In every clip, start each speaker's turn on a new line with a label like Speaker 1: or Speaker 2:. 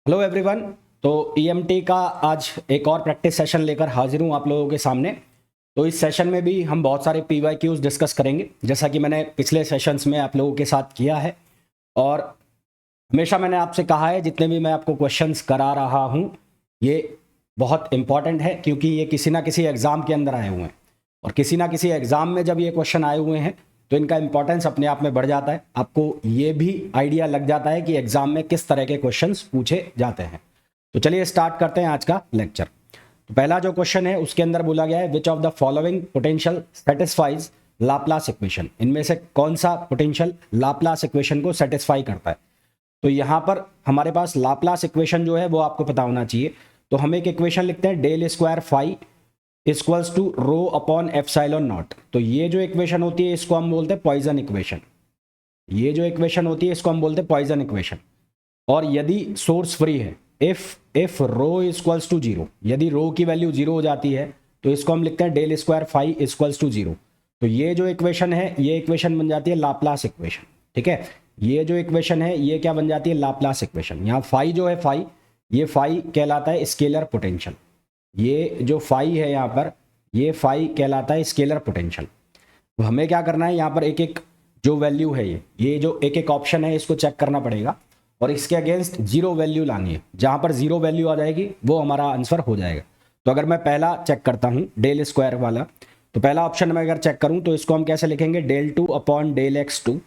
Speaker 1: Hello everyone. तो EMT का आज एक और प्रैक्टिस सेशन लेकर हाजिर हूँ आप लोगों के सामने। तो इस सेशन में भी हम बहुत सारे पीवाईक्यूज डिस्कस करेंगे, जैसा कि मैंने पिछले सेशंस में आप लोगों के साथ किया है। और हमेशा मैंने आपसे कहा है, जितने भी मैं आपको क्वेश्चंस करा रहा हूँ ये बहुत इंपॉर्टेंट है, क्योंकि ये किसी ना किसी एग्ज़ाम के अंदर आए हुए हैं। और किसी ना किसी एग्ज़ाम में जब ये क्वेश्चन आए हुए हैं तो इनका इंपॉर्टेंस अपने आप में बढ़ जाता है। आपको ये भी आइडिया लग जाता है कि एग्ज़ाम में किस तरह के क्वेश्चंस पूछे जाते हैं। तो चलिए स्टार्ट करते हैं आज का लेक्चर। तो पहला जो क्वेश्चन है उसके अंदर बोला गया है, which of the following potential satisfies Laplace equation. इनमें से कौन सा पोटेंशियल लाप्लास इक्वेशन को सेटिस्फाई करता है। तो यहाँ पर हमारे पास लाप्लास इक्वेशन जो है वो आपको पता होना चाहिए। तो हम एक इक्वेशन लिखते हैं, del square phi equals to rho upon epsilon naught. तो ये जो इक्वेशन होती है इसको हम बोलते हैं पॉइजन इक्वेशन। ये जो इक्वेशन होती है इसको हम बोलते हैं पॉइजन इक्वेशन। और यदि सोर्स फ्री है, if rho equals to zero, यदि रो की वैल्यू जीरो हो जाती है तो इसको हम लिखते हैं del square phi equals to zero. तो ये जो इक्वेशन है ये इक्वेशन बन जाती है लाप्लास इक्वेशन। ठीक है, ये जो इक्वेशन है ये क्या बन जाती है, लाप्लास इक्वेशन। यहाँ फाई जो है फाई, ये फाई कहलाता है स्केलर पोटेंशियल। ये जो फाई है यहाँ पर, ये फाई कहलाता है स्केलर पोटेंशियल। तो हमें क्या करना है, यहाँ पर एक एक जो वैल्यू है ये जो एक एक ऑप्शन है इसको चेक करना पड़ेगा और इसके अगेंस्ट जीरो वैल्यू लानी है। जहाँ पर जीरो वैल्यू आ जाएगी वो हमारा आंसर हो जाएगा। तो अगर मैं पहला चेक करता हूँ डेल स्क्वायर वाला, तो पहला ऑप्शन में अगर चेक करूँ तो इसको हम कैसे लिखेंगे, del two upon del x two,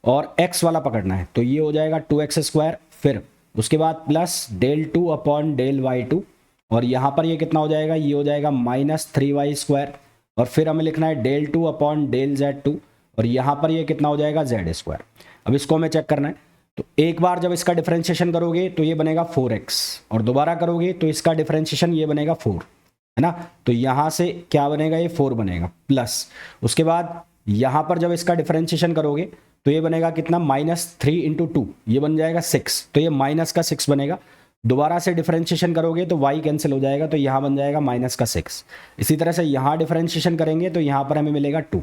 Speaker 1: और x वाला पकड़ना है तो ये हो जाएगा 2x स्क्वायर, फिर उसके बाद plus del two upon del y two, और यहाँ पर ये कितना हो जाएगा, ये हो जाएगा -3y स्क्वायर, और फिर हमें लिखना है del two upon del z two, और यहाँ पर ये कितना हो जाएगा जेड स्क्वायर। अब इसको हमें चेक करना है। तो एक बार जब इसका डिफरेंशिएशन करोगे तो ये बनेगा 4x, और दोबारा करोगे तो इसका डिफरेंशिएशन ये बनेगा 4, है ना। तो यहाँ से क्या बनेगा, ये 4 बनेगा, प्लस उसके बाद यहाँ पर जब इसका डिफरेंशिएशन करोगे तो ये बनेगा कितना, -3 इंटू टू, ये बन जाएगा 6, तो ये माइनस का 6 बनेगा। दोबारा से डिफरेंशिएशन करोगे तो y कैंसिल हो जाएगा, तो यहाँ बन जाएगा -6। इसी तरह से यहाँ डिफरेंशिएशन करेंगे तो यहाँ पर हमें मिलेगा 2।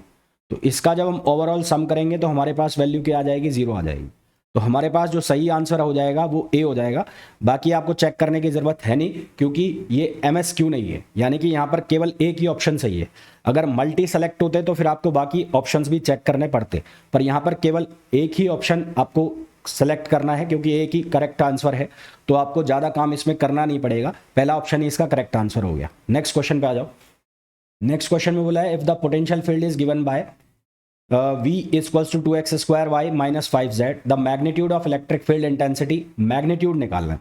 Speaker 1: तो इसका जब हम ओवरऑल सम करेंगे तो हमारे पास वैल्यू क्या आ जाएगी, 0 आ जाएगी। तो हमारे पास जो सही आंसर हो जाएगा वो ए हो जाएगा। बाकी आपको चेक करने की ज़रूरत है नहीं, क्योंकि ये MSQ नहीं है, यानी कि यहाँ पर केवल एक ही ऑप्शन सही है। अगर मल्टी सेलेक्ट होते तो फिर आपको बाकी ऑप्शंस भी चेक करने पड़ते, पर यहाँ पर केवल एक ही ऑप्शन आपको सेलेक्ट करना है, क्योंकि एक ही करेक्ट आंसर है। तो आपको ज़्यादा काम इसमें करना नहीं पड़ेगा, पहला ऑप्शन ही इसका करेक्ट आंसर हो गया। नेक्स्ट क्वेश्चन पे आ जाओ। नेक्स्ट क्वेश्चन में बोला है, if the potential field is given by V equals to 2x square y minus 5z, the magnitude of electric field intensity, magnitude निकालना है।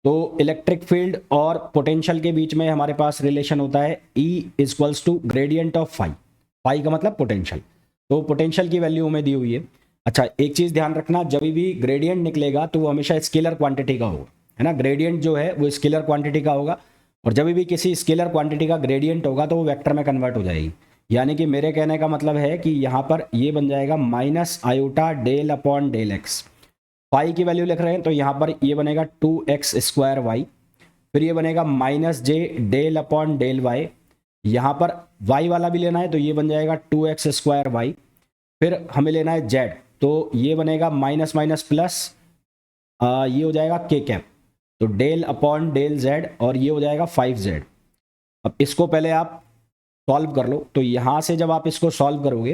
Speaker 1: तो इलेक्ट्रिक फील्ड और पोटेंशियल के बीच में हमारे पास रिलेशन होता है E equals to gradient of phi. Phi का मतलब पोटेंशियल। तो पोटेंशियल की वैल्यू हमें दी हुई है। अच्छा, एक चीज़ ध्यान रखना, जब भी ग्रेडियंट निकलेगा तो वो हमेशा स्केलर क्वांटिटी का होगा, है ना। ग्रेडियंट जो है वो स्केलर क्वांटिटी का होगा, और जब भी किसी स्केलर क्वांटिटी का ग्रेडियंट होगा तो वो वेक्टर में कन्वर्ट हो जाएगी। यानी कि मेरे कहने का मतलब है कि यहाँ पर ये बन जाएगा minus iota del upon del x. Pi की वैल्यू लिख रहे हैं तो यहाँ पर ये बनेगा 2x स्क्वायर वाई, फिर ये बनेगा -j del upon del y. यहाँ पर y वाला भी लेना है तो ये बन जाएगा 2x स्क्वायर वाई, फिर हमें लेना है z, तो ये बनेगा माइनस माइनस प्लस, ये हो जाएगा k कैप, तो डेल अपॉन डेल z, और ये हो जाएगा 5z। अब इसको पहले आप सॉल्व कर लो। तो यहाँ से जब आप इसको सॉल्व करोगे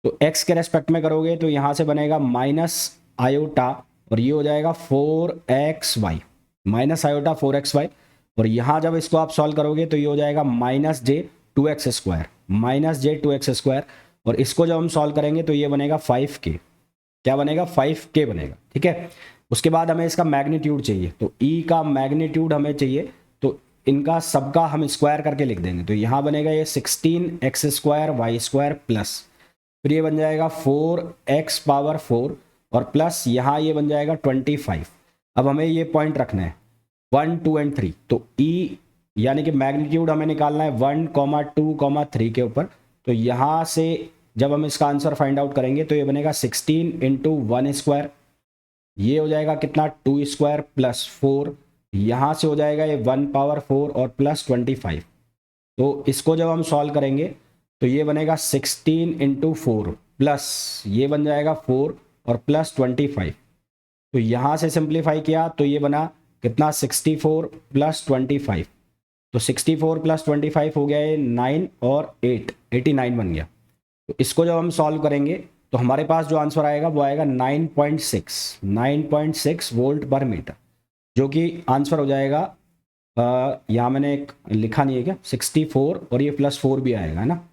Speaker 1: तो x के रेस्पेक्ट में करोगे तो यहाँ से बनेगा माइनस आयोटा, और ये हो जाएगा 4xy, माइनस आयोटा 4xy, और यहाँ जब इसको आप सॉल्व करोगे तो ये हो जाएगा -j 2x square, -j 2x square, और इसको जब हम सॉल्व करेंगे तो ये बनेगा 5k। क्या बनेगा, 5k बनेगा। ठीक है, उसके बाद हमें इसका मैग्नीट्यूड चाहिए, तो E का मैग्नीट्यूड हमें चाहिए, तो इनका सबका हम स्क्वायर करके लिख देंगे। तो यहाँ बनेगा ये 16x square Y square plus, फिर ये बन जाएगा 4x पावर 4, और प्लस यहाँ ये बन जाएगा 25। अब हमें ये पॉइंट रखना है 1 2 एंड 3, तो E यानी कि मैग्नीट्यूड हमें निकालना है 1 2 3 के ऊपर। तो यहाँ से जब हम इसका आंसर फाइंड आउट करेंगे तो ये बनेगा 16 इंटू 1 स्क्वायर, ये हो जाएगा कितना 2 स्क्वायर प्लस 4, यहाँ से हो जाएगा ये 1 पावर 4 और प्लस 25। तो इसको जब हम सॉल्व करेंगे तो ये बनेगा 16 इंटू 4 प्लस ये बन जाएगा 4 और प्लस 25। तो यहाँ से सिंप्लीफाई किया तो ये बना कितना 64 प्लस 25, तो 64 प्लस 25 हो गया ये 9 और 8, 89 बन गया। तो इसको जब हम सॉल्व करेंगे तो हमारे पास जो आंसर आएगा वो आएगा 9.6 वोल्ट पर मीटर, जो कि आंसर हो जाएगा यहाँ मैंने एक लिखा नहीं है क्या, 64 और ये प्लस 4 भी आएगा, है ना,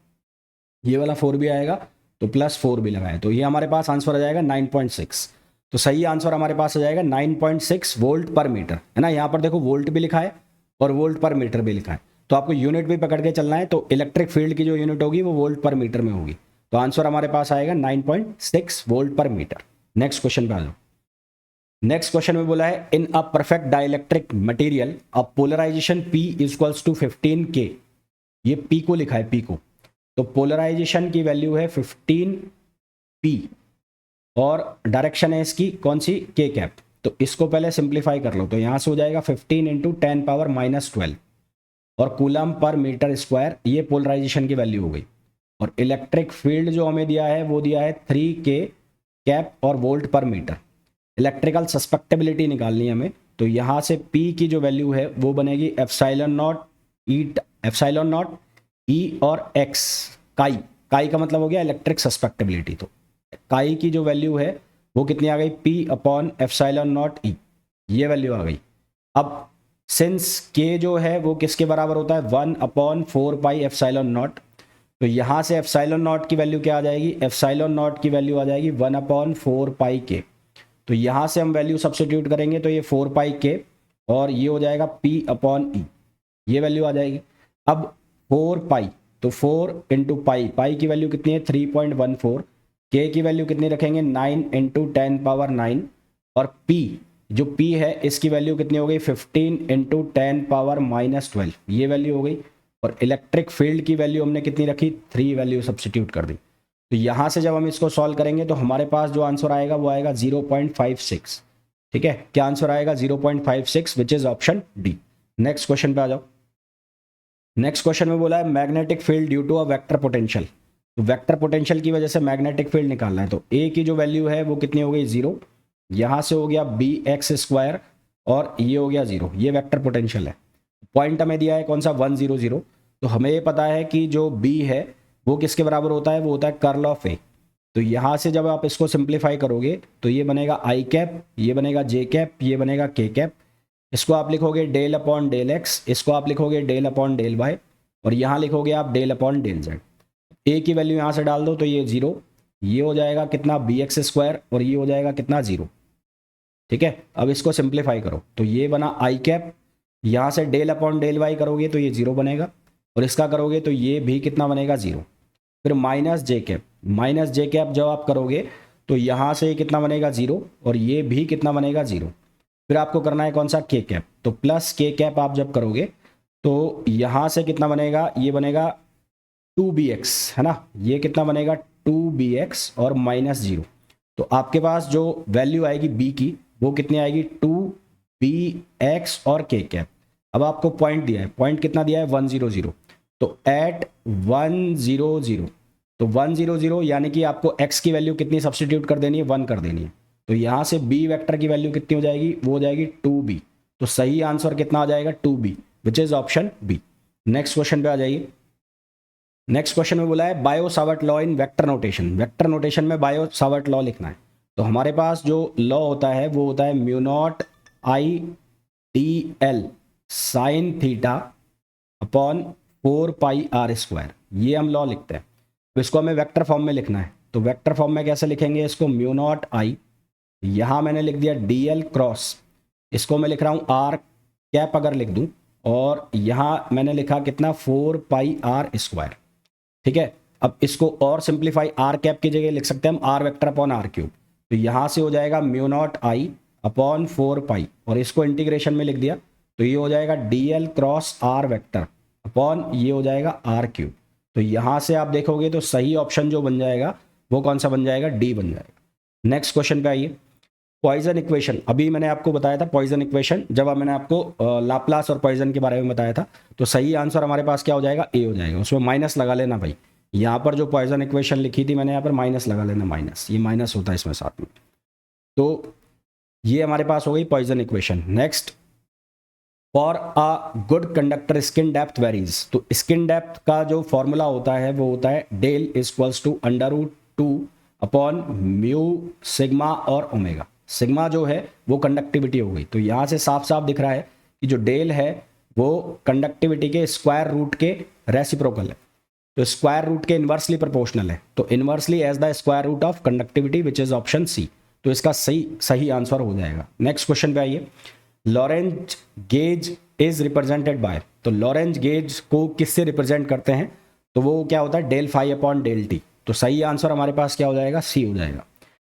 Speaker 1: ये वाला 4 भी आएगा तो प्लस 4 भी लगाए, तो ये हमारे पास आंसर आ जाएगा 9.6। तो सही आंसर हमारे पास आ जाएगा 9.6 वोल्ट पर मीटर, है ना। यहाँ पर देखो वोल्ट भी लिखा है और वोल्ट पर मीटर भी लिखा है, तो आपको यूनिट भी पकड़ के चलना है। तो इलेक्ट्रिक फील्ड की जो यूनिट होगी वो वोल्ट पर मीटर में होगी, तो आंसर हमारे पास आएगा 9.6 वोल्ट पर मीटर। नेक्स्ट क्वेश्चन पे आ जाओ। नेक्स्ट क्वेश्चन में बोला है in a perfect dielectric material a polarisation P equals to 15 K, ये P को लिखा है, P को, तो पोलराइजेशन की वैल्यू है 15 P और डायरेक्शन है इसकी कौन सी, K कैप। तो इसको पहले सिंप्लीफाई कर लो, तो यहाँ से हो जाएगा 15 इंटू 10⁻⁻12 और कूलम पर मीटर स्क्वायर, ये पोलराइजेशन की वैल्यू हो गई। और इलेक्ट्रिक फील्ड जो हमें दिया है वो दिया है 3K कैप और वोल्ट पर मीटर। इलेक्ट्रिकल सस्पेक्टेबिलिटी निकालनी है हमें, तो यहाँ से P की जो वैल्यू है वो बनेगी एप्सिलॉन नॉट E और X, काई का मतलब हो गया इलेक्ट्रिक सस्पेक्टेबिलिटी, तो काई की जो वैल्यू है वो कितनी आ गई, P upon epsilon not E, ये वैल्यू आ गई। अब सिंस K जो है वो किसके बराबर होता है, 1/4 पाई एप्सिलॉन नॉट, तो यहाँ से एप्सिलॉन नॉट की वैल्यू क्या आ जाएगी, एप्सिलॉन नॉट की वैल्यू आ जाएगी 1/4 पाई K। तो यहाँ से हम वैल्यू सब्स्टिट्यूट करेंगे तो ये 4 पाई K और ये हो जाएगा P अपॉन E, ये वैल्यू आ जाएगी। अब 4 पाई, तो 4 इंटू पाई की वैल्यू कितनी है 3.14, K की वैल्यू कितनी रखेंगे 9 इंटू 10⁻9 और P जो P है इसकी वैल्यू कितनी हो गई 15 इंटू 10⁻12, ये वैल्यू हो गई। और इलेक्ट्रिक फील्ड की वैल्यू हमने कितनी रखी, 3 वैल्यू सब्स्टिट्यूट कर दी। तो यहाँ से जब हम इसको सॉल्व करेंगे तो हमारे पास जो आंसर आएगा वो आएगा 0.56, ठीक है। क्या आंसर आएगा 0.56 which is option D. Next question पे आ जाओ। नेक्स्ट क्वेश्चन में बोला है magnetic field due to a vector potential, तो वेक्टर पोटेंशियल की वजह से मैग्नेटिक फील्ड निकालना है। तो ए की जो वैल्यू है वो कितनी हो गई 0, यहाँ से हो गया bx² और ये हो गया 0, ये वेक्टर पोटेंशियल है। पॉइंट हमें दिया है कौन सा 1 0 0, तो हमें ये पता है कि जो b है वो किसके बराबर होता है, वो होता है कर्ल ऑफ ए। तो यहाँ से जब आप इसको सिंप्लीफाई करोगे तो ये बनेगा i कैप, ये बनेगा j कैप, ये बनेगा k कैप। इसको आप लिखोगे डेल अपॉन डेल x, इसको आप लिखोगे डेल अपॉन डेल y और यहाँ लिखोगे आप del upon del z। a की वैल्यू यहाँ से डाल दो तो ये 0, ये हो जाएगा कितना bx² और ये हो जाएगा कितना 0, ठीक है। अब इसको सिंप्लीफाई करो तो ये बना i कैप, यहाँ से डेल अपॉन डेल y करोगे तो ये 0 बनेगा और इसका करोगे तो ये भी कितना बनेगा 0। फिर माइनस जे कैप जब आप करोगे तो यहाँ से कितना बनेगा 0 और ये भी कितना बनेगा 0। फिर आपको करना है कौन सा k कैप, तो प्लस k कैप आप जब करोगे तो यहाँ से कितना बनेगा, ये बनेगा 2bx, है ना, ये कितना बनेगा 2bx और -0। तो आपके पास जो वैल्यू आएगी b की वो कितनी आएगी 2bx और k कैप। अब आपको पॉइंट दिया है, पॉइंट कितना दिया है 1 0 0, तो एट 1 0 0, तो 1 0 0 यानी कि आपको x की वैल्यू कितनी सब्स्टिट्यूट कर देनी है 1 कर देनी है। तो यहाँ से b वेक्टर की वैल्यू कितनी हो जाएगी, वो हो जाएगी 2b। तो सही आंसर कितना आ जाएगा 2b which is option B. Next question पे आ जाइए। नेक्स्ट क्वेश्चन में बोला है Biot Savart law in vector notation, vector notation में बायो सावर्ट लॉ लिखना है। तो हमारे पास जो लॉ होता है वो होता है μ0 I dl sine theta upon 4 pi r², ये हम लॉ लिखते हैं। तो इसको हमें वेक्टर फॉर्म में लिखना है, तो वेक्टर फॉर्म में कैसे लिखेंगे इसको, μ0 I, यहाँ मैंने लिख दिया dl क्रॉस, इसको मैं लिख रहा हूँ r कैप अगर लिख दूँ, और यहाँ मैंने लिखा कितना 4 पाई r², ठीक है। अब इसको और सिंप्लीफाई r कैप की जगह लिख सकते हैं हम r वेक्टर अपॉन r³। तो यहाँ से हो जाएगा μ0 I अपॉन 4 पाई और इसको इंटीग्रेशन में लिख दिया तो ये हो जाएगा dl cross r vector upon ये हो जाएगा r³। तो यहाँ से आप देखोगे तो सही ऑप्शन जो बन जाएगा वो कौन सा बन जाएगा, डी बन जाएगा। नेक्स्ट क्वेश्चन पे आइए। पॉइजन इक्वेशन, अभी मैंने आपको बताया था पॉइजन इक्वेशन, जब मैंने आपको लाप्लास और पॉइजन के बारे में बताया था, तो सही आंसर हमारे पास क्या हो जाएगा, ए हो जाएगा। उसमें माइनस लगा लेना भाई, यहाँ पर जो पॉइजन इक्वेशन लिखी थी मैंने यहाँ पर माइनस लगा लेना, माइनस, ये माइनस होता है इसमें साथ में। तो ये हमारे पास हो गई Poisson equation. Next for a good conductor skin depth varies, तो स्किन डेप्थ का जो फॉर्मूला होता है वो होता है del equals to √2 upon mu sigma और ओमेगा। सिग्मा जो है वो कंडक्टिविटी हो गई, तो यहाँ से साफ साफ दिख रहा है कि जो डेल है वो कंडक्टिविटी के स्क्वायर रूट के रेसिप्रोकल है, तो स्क्वायर रूट के इन्वर्सली प्रोपोर्शनल है, तो inversely as the square root of conductivity which is option C. तो इसका सही आंसर हो जाएगा। नेक्स्ट क्वेश्चन पे आइए। Lorenz gauge is represented by, तो लॉरेंज गेज को किससे रिप्रेजेंट करते हैं, तो वो क्या होता है del phi upon del t, तो सही आंसर हमारे पास क्या हो जाएगा, सी हो जाएगा।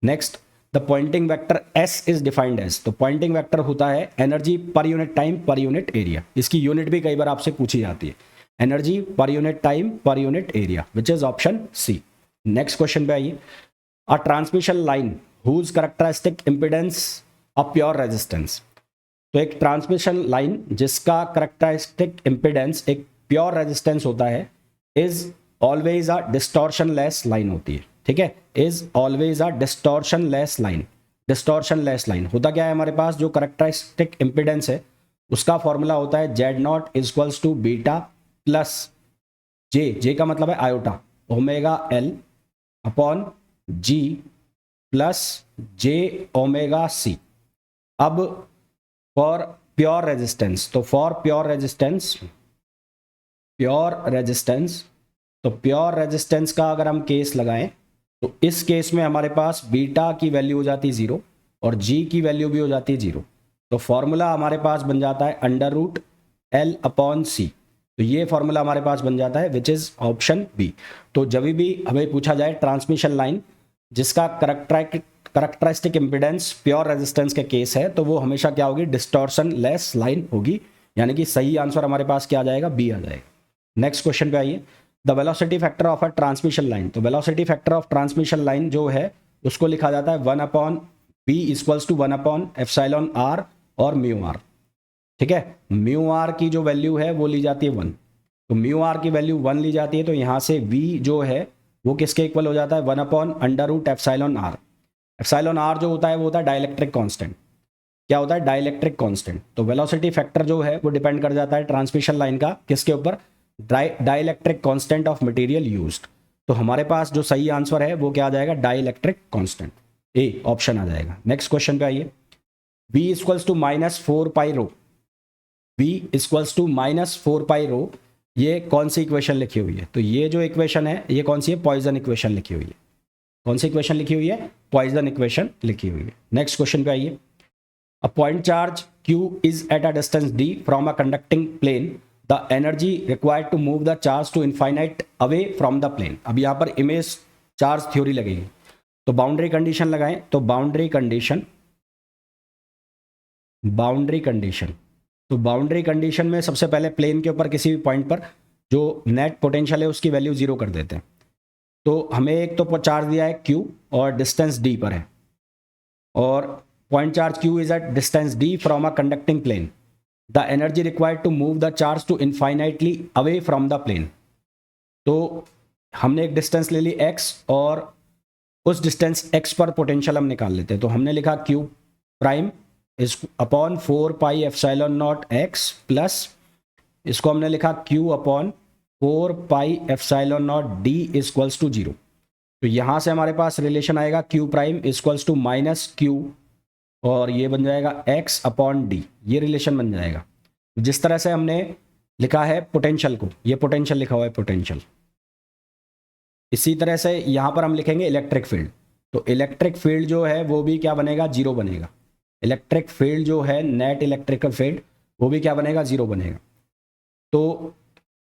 Speaker 1: Next, the Poynting vector S is defined as, तो पॉइंटिंग वेक्टर होता है energy per unit time per unit area, इसकी यूनिट भी कई बार आपसे पूछी जाती है, energy per unit time per unit area which is option C. Next question पे आइए। A transmission line whose characteristic impedance a pure resistance, तो एक ट्रांसमिशन लाइन जिसका करेक्टरिस्टिक इम्पिडेंस एक प्योर रेजिस्टेंस होता है is always a distortion less line होती है, ठीक है, is always a distortion less line. Distortion less line होता क्या है, हमारे पास जो करेक्टरिस्टिक इम्पिडेंस है उसका फॉर्मूला होता है Z0 equals to beta plus j का मतलब है iota omega L upon G plus j omega C. अब फॉर प्योर रेजिस्टेंस, तो फॉर प्योर रेजिस्टेंस तो प्योर रेजिस्टेंस का अगर हम केस लगाएं तो इस केस में हमारे पास बीटा की वैल्यू हो जाती है 0 और जी की वैल्यू भी हो जाती है 0, तो फॉर्मूला हमारे पास बन जाता है √L अपॉन सी, तो ये फॉर्मूला हमारे पास बन जाता है विच इज ऑप्शन बी। तो जब भी हमें पूछा जाए ट्रांसमिशन लाइन जिसका करेक्टरिस्टिक इम्पिडेंस प्योर रेजिस्टेंस के केस है, तो वो हमेशा क्या होगी, डिस्टॉर्शन लेस लाइन होगी, यानी कि सही आंसर हमारे पास क्या आ जाएगा, बी आ जाएगा। नेक्स्ट क्वेश्चन पे आइए। The velocity factor of a transmission line, तो velocity factor of transmission line जो है उसको लिखा जाता है 1/b इक्वल्स टू 1/ε r और म्यू आर, ठीक है। म्यू आर की जो वैल्यू है वो ली जाती है 1, तो म्यू आर की वैल्यू 1 ली जाती है, तो यहाँ से v जो है वो किसके इक्वल हो जाता है, 1/√ε r। एप्सिलॉन आर जो होता है वो होता है डाइलेक्ट्रिक कांस्टेंट। क्या होता है, डाइलेक्ट्रिक कांस्टेंट। तो वेलोसिटी फैक्टर जो है वो डिपेंड कर जाता है ट्रांसमिशन लाइन का किसके ऊपर, dielectric constant of material used. तो हमारे पास जो सही आंसर है वो क्या आ जाएगा, डाइलेक्ट्रिक कांस्टेंट, ए ऑप्शन आ जाएगा। नेक्स्ट क्वेश्चन पे आइए। v इक्वल्स टू -4π ρ, ये कौन सी इक्वेशन लिखी हुई है, तो ये जो इक्वेशन है ये कौन सी है, पॉइजन इक्वेशन लिखी हुई है। कौन सी इक्वेशन लिखी हुई है, पॉइजन इक्वेशन लिखी हुई है। नेक्स्ट क्वेश्चन पे आइए। A point charge q is at a distance d from a conducting plane, the energy required to move the charge to infinite away from the plane. अब यहाँ पर इमेज चार्ज थ्योरी लगेगी, तो boundary condition लगाएं, तो boundary condition में सबसे पहले प्लेन के ऊपर किसी भी पॉइंट पर जो नेट पोटेंशियल है उसकी वैल्यू 0 कर देते हैं। तो हमें एक तो चार्ज दिया है q और डिस्टेंस d पर है, और point charge q is at distance d from a conducting plane, the energy required to move the charge to infinitely away from the plane. तो हमने एक डिस्टेंस ले ली x और उस डिस्टेंस x पर पोटेंशियल हम निकाल लेते हैं, तो हमने लिखा q prime is upon 4πε0 x plus इसको हमने लिखा q upon 4πε0 d equals to 0। तो यहाँ से हमारे पास रिलेशन आएगा q prime equals to -q और ये बन जाएगा x अपॉन d, ये रिलेशन बन जाएगा। जिस तरह से हमने लिखा है पोटेंशियल को, ये पोटेंशियल लिखा हुआ है पोटेंशियल, इसी तरह से यहाँ पर हम लिखेंगे इलेक्ट्रिक फील्ड, तो इलेक्ट्रिक फील्ड जो है वो भी क्या बनेगा, 0 बनेगा। इलेक्ट्रिक फील्ड जो है नेट इलेक्ट्रिकल फील्ड वो भी क्या बनेगा, 0 बनेगा। तो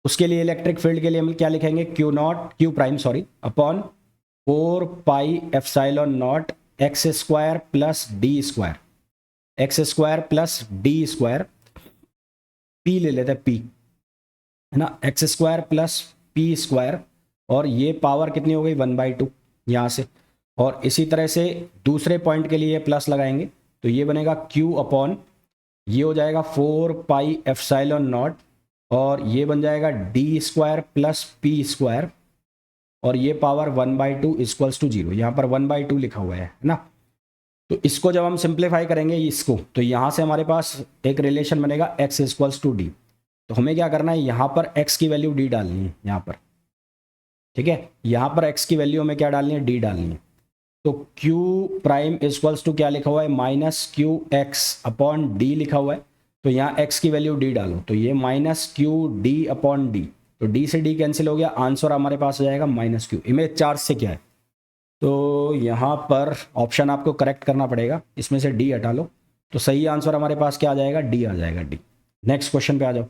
Speaker 1: उसके लिए इलेक्ट्रिक फील्ड के लिए हम क्या लिखेंगे, q prime upon 4πε0 x square plus D square, x square plus D square, p ले लेते हैं p, है ना, x square plus p square, और ये पावर कितनी हो गई 1/2 यहाँ से, और इसी तरह से दूसरे पॉइंट के लिए प्लस लगाएंगे तो ये बनेगा q अपॉन ये हो जाएगा 4πε0 और ये बन जाएगा D square plus P square, और ये पावर 1/2 इक्वल्स टू 0, यहाँ पर 1/2 लिखा हुआ है ना। तो इसको जब हम सिंप्लीफाई करेंगे इसको, तो यहाँ से हमारे पास एक रिलेशन बनेगा x इक्वल्स टू डी। तो हमें क्या करना है, यहाँ पर x की वैल्यू d डालनी है यहाँ पर, ठीक है। यहाँ पर x की वैल्यू हमें क्या डालनी है, d डालनी है। तो q प्राइम इक्वल्स टू क्या लिखा हुआ है, minus Q x upon D लिखा हुआ है। तो यहाँ x की वैल्यू d डालो, तो ये minus Q D upon D, तो d से d कैंसिल हो गया, आंसर हमारे पास आ जाएगा माइनस क्यू। इमेज चार्ज से क्या है, तो यहाँ पर ऑप्शन आपको करेक्ट करना पड़ेगा, इसमें से डी हटा लो, तो सही आंसर हमारे पास क्या आ जाएगा, डी आ जाएगा, डी। नेक्स्ट क्वेश्चन पे आ जाओ।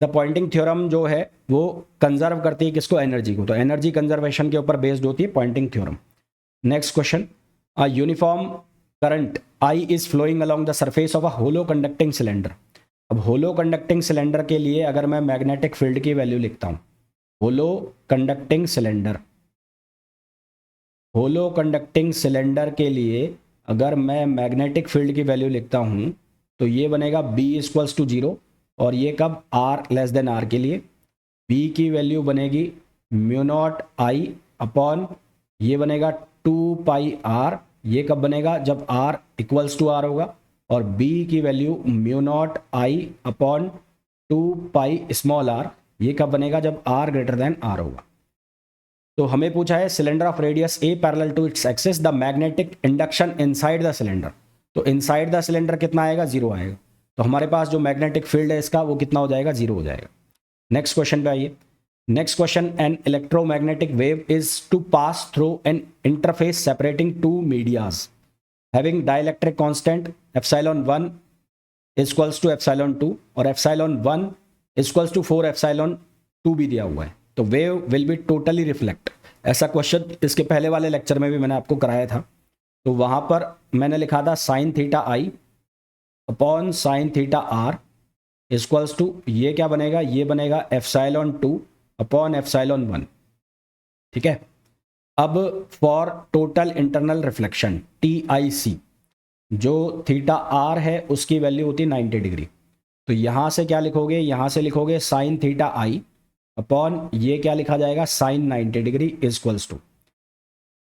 Speaker 1: द पॉइंटिंग थ्योरम जो है वो कंजर्व करती है किसको, एनर्जी को, तो एनर्जी कंजर्वेशन के ऊपर बेस्ड होती है Poynting theorem. Next question, a uniform current I is flowing along the surface of a hollow conducting cylinder. अब होलो कंडक्टिंग सिलेंडर के लिए अगर मैं मैग्नेटिक फील्ड की वैल्यू लिखता हूँ, होलो कंडक्टिंग सिलेंडर, होलो कंडक्टिंग सिलेंडर के लिए अगर मैं मैग्नेटिक फील्ड की वैल्यू लिखता हूँ, तो ये बनेगा B इक्वल्स टू 0, और ये कब, R लेस देन R के लिए। B की वैल्यू बनेगी म्यू नॉट I अपॉन, ये बनेगा 2 पाई R, ये कब बनेगा, जब R इक्वल्स टू R होगा। और B की value mu naught I upon 2 pi small r, ये कब बनेगा, जब R ग्रेटर देन R होगा। तो हमें पूछा है cylinder of radius a parallel to its axis, the magnetic induction inside the cylinder. तो इनसाइड द सिलेंडर कितना आएगा, 0 आएगा। तो हमारे पास जो मैग्नेटिक फील्ड है इसका वो कितना हो जाएगा, 0 हो जाएगा। नेक्स्ट क्वेश्चन पे आइए। Next question, an electromagnetic wave is to pass through an interface separating two medias having dielectric constant epsilon 1 equals to epsilon 2 और एप्सिलॉन 1 इक्वल्स टू 4 एप्सिलॉन 2 भी दिया हुआ है। तो wave will be totally reflect, ऐसा question इसके पहले वाले लेक्चर में भी मैंने आपको कराया था। तो वहाँ पर मैंने लिखा था sine theta I upon sine theta R equals to, ये क्या बनेगा, ये बनेगा एप्सिलॉन 2 अपॉन एप्सिलॉन 1, ठीक है। अब for total internal reflection TIC, जो थीटा आर है उसकी वैल्यू होती है 90 डिग्री। तो यहाँ से क्या लिखोगे, यहाँ से लिखोगे साइन थीटा आई अपॉन ये क्या लिखा जाएगा, साइन 90 डिग्री इक्वल्स टू,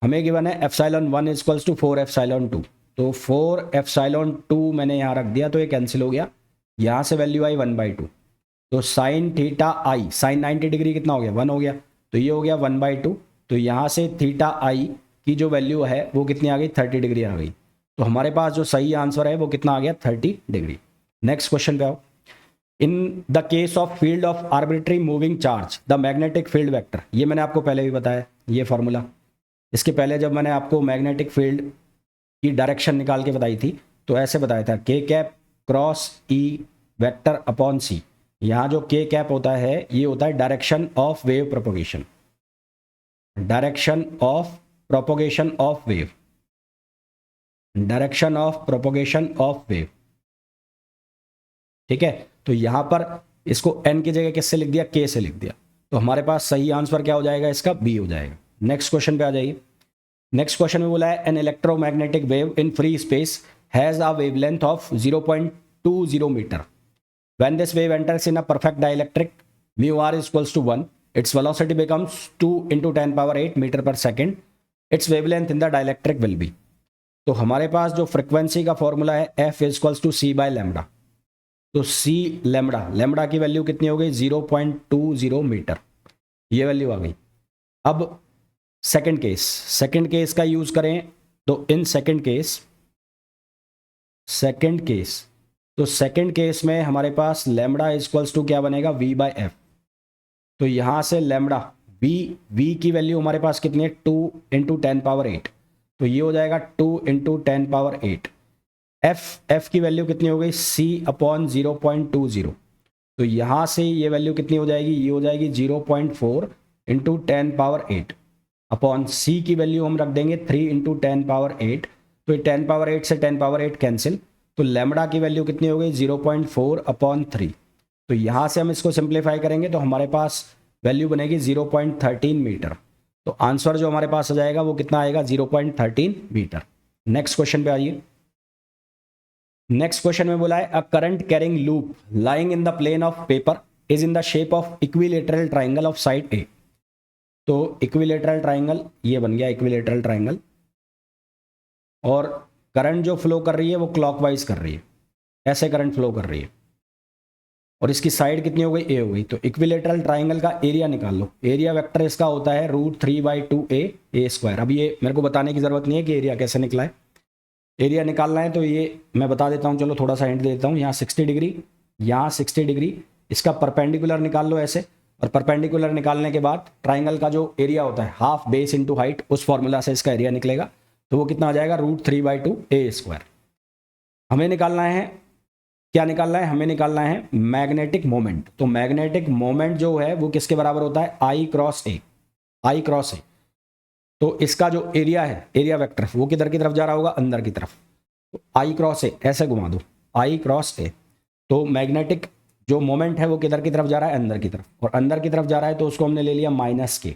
Speaker 1: हमें गिवन है एप्सिलॉन 1 इक्वल्स टू 4 एप्सिलॉन 2। तो 4 एप्सिलॉन 2 मैंने यहाँ रख दिया, तो ये कैंसिल हो गया, यहाँ से वैल्यू आई 1/2। तो साइन थीटा आई, साइन 90 डिग्री कितना हो गया, 1 हो गया, तो ये हो गया 1/2। तो यहाँ से थीटा आई की जो वैल्यू है वो कितनी आ गई, 30 डिग्री आ गई। तो हमारे पास जो सही आंसर है वो कितना आ गया, 30 डिग्री। नेक्स्ट क्वेश्चन पे आओ। In the case of field of arbitrary moving charge the magnetic field vector, ये मैंने आपको पहले भी बताया ये फॉर्मूला। इसके पहले जब मैंने आपको मैग्नेटिक फील्ड की डायरेक्शन निकाल के बताई थी तो ऐसे बताया था, K cap cross E vector upon C. यहाँ जो के कैप होता है ये होता है direction of wave propagation, direction of propagation of wave, direction of propagation of wave, ठीक है। तो यहाँ पर इसको n की जगह किससे लिख दिया, k से लिख दिया। तो हमारे पास सही आंसर क्या हो जाएगा, इसका B हो जाएगा। नेक्स्ट क्वेश्चन पे आ जाइए। नेक्स्ट क्वेश्चन में बोला है an electromagnetic wave in free space has a wavelength of 0.20 metre. When this wave enters in a perfect dielectric mu r equals to 1, its velocity becomes 2 × 10⁸ metre per second, its wavelength in the dielectric will be. तो हमारे पास जो frequency का formula है F equals to C by lambda. तो C lambda, lambda की value कितनी हो गई, 0.20 मीटर, ये वैल्यू आ गई। अब सेकंड केस, सेकंड केस का यूज करें तो इन सेकंड केस, तो सेकंड केस में हमारे पास लैम्डा इक्वल्स टू क्या बनेगा, V/F। तो यहाँ से लैम्डा V की वैल्यू हमारे पास कितनी है, 2 × 10⁸, तो ये हो जाएगा 2 × 10⁸। F की वैल्यू कितनी हो गई, C/0.20। तो यहाँ से ये वैल्यू कितनी हो जाएगी, ये हो जाएगी 0.4 × 10⁸ अपॉन C की वैल्यू हम रख देंगे 3 × 10⁸। तो ये 10⁸ से 10⁸ कैंसिल, तो लैम्डा की वैल्यू कितनी हो गई, 0.4/3। तो यहाँ से हम इसको सिंप्लीफाई करेंगे तो हमारे पास वैल्यू बनेगी 0.13 मीटर। तो आंसर जो हमारे पास आ जाएगा वो कितना आएगा, 0.13 मीटर। नेक्स्ट क्वेश्चन पे आइए। नेक्स्ट क्वेश्चन में बोला है a current carrying loop lying in the plane of paper is in the shape of equilateral triangle of side a. तो इक्विलेटरल ट्राइंगल ये बन गया इक्विलेटरल ट्राइंगल, और करंट जो फ्लो कर रही है वो क्लॉकवाइज कर रही है, ऐसे करंट फ्लो कर रही है, और इसकी साइड कितनी हो गई, ए हो गई। तो इक्विलेटरल ट्राइंगल का एरिया निकाल लो। एरिया वेक्टर इसका होता है √3/2a² अब ये मेरे को बताने की ज़रूरत नहीं है कि एरिया कैसे निकला है। एरिया निकालना है तो ये मैं बता देता हूँ, चलो थोड़ा सा हिंट दे देता हूँ। यहाँ 60 डिग्री, यहाँ 60 डिग्री, इसका परपेंडिकुलर निकाल लो ऐसे, और परपेंडिकुलर निकालने के बाद ट्राइंगल का जो एरिया होता है हाफ बेस इंटू हाइट, उस फॉर्मूला से इसका एरिया निकलेगा। तो वो कितना आ जाएगा, √3/2a²। हमें निकालना है, क्या निकालना है, हमें निकालना है मैग्नेटिक मोमेंट। तो मैग्नेटिक मोमेंट जो है वो किसके बराबर होता है, I×A, I×A। तो इसका जो एरिया है, एरिया वेक्टर, वो किधर की तरफ जा रहा होगा, अंदर की तरफ। तो I×A ऐसे घुमा दो, I×A। तो मैग्नेटिक जो मोमेंट है वो किधर की तरफ जा रहा है, अंदर की तरफ, और अंदर की तरफ जा रहा है तो उसको हमने ले लिया -K।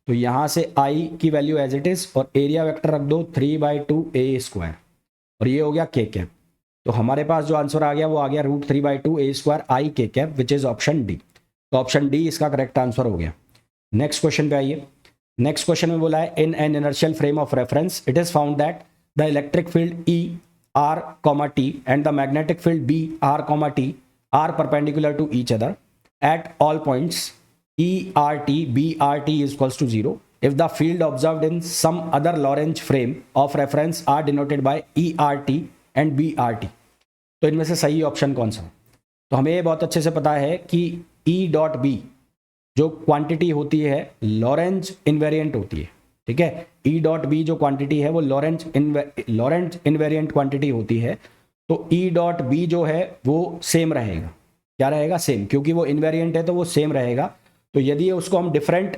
Speaker 1: तो यहाँ से I की वैल्यू एज इट इज, और एरिया वेक्टर रख दो 3/2a², और ये हो गया k कैप। तो हमारे पास जो आंसर आ गया वो आ गया √3/2a² I k which is option D. तो ऑप्शन डी इसका करेक्ट आंसर हो गया। नेक्स्ट क्वेश्चन पे आइए। नेक्स्ट क्वेश्चन में बोला है, in an inertial frame of reference it is found that the electric field E(r,T) and the magnetic field B(r,T) are perpendicular to each other at all points E(r,T), B(r,T) is equals to 0 if the field observed in some other Lorentz frame of reference are denoted by E(r,T) and B(r,T). तो इनमें से सही option कौन सा है? तो हमें ये बहुत अच्छे से पता है कि E.B जो क्वांटिटी होती है लॉरेंज इनवेरिएंट होती है, ठीक है। E.B जो क्वांटिटी है वो लॉरेंज इनवेरिएंट क्वांटिटी होती है। तो E.B जो है वो सेम रहेगा, क्या रहेगा, सेम, क्योंकि वो इनवेरिएंट है तो वो सेम रहेगा। तो यदि उसको हम डिफरेंट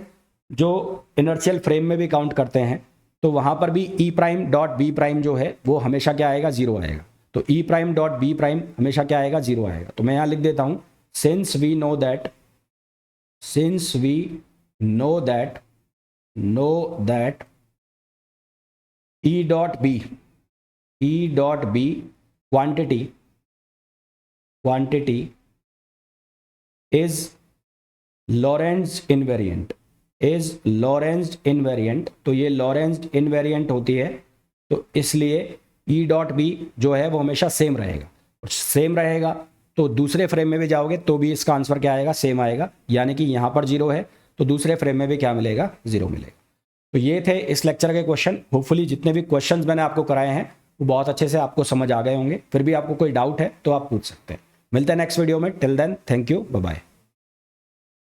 Speaker 1: जो इनर्शियल फ्रेम में भी काउंट करते हैं तो वहाँ पर भी E'.B' जो है वो हमेशा क्या आएगा, 0 आएगा। तो E'.B' हमेशा क्या आएगा, 0 आएगा। तो मैं यहाँ लिख देता हूँ, since we know that E.B quantity is Lorentz invariant, तो ये Lorentz invariant होती है, तो इसलिए E.B जो है वो हमेशा सेम रहेगा। और सेम रहेगा तो दूसरे फ्रेम में भी जाओगे तो भी इसका आंसर क्या आएगा, सेम आएगा। यानी कि यहाँ पर 0 है तो दूसरे फ्रेम में भी क्या मिलेगा, 0 मिलेगा। तो ये थे इस लेक्चर के क्वेश्चन। होपफुली जितने भी क्वेश्चंस मैंने आपको कराए हैं वो बहुत अच्छे से आपको समझ आ गए होंगे। फिर भी आपको कोई डाउट है तो आप पूछ सकते हैं। मिलते हैं नेक्स्ट वीडियो में। Till then, thank you, bye bye.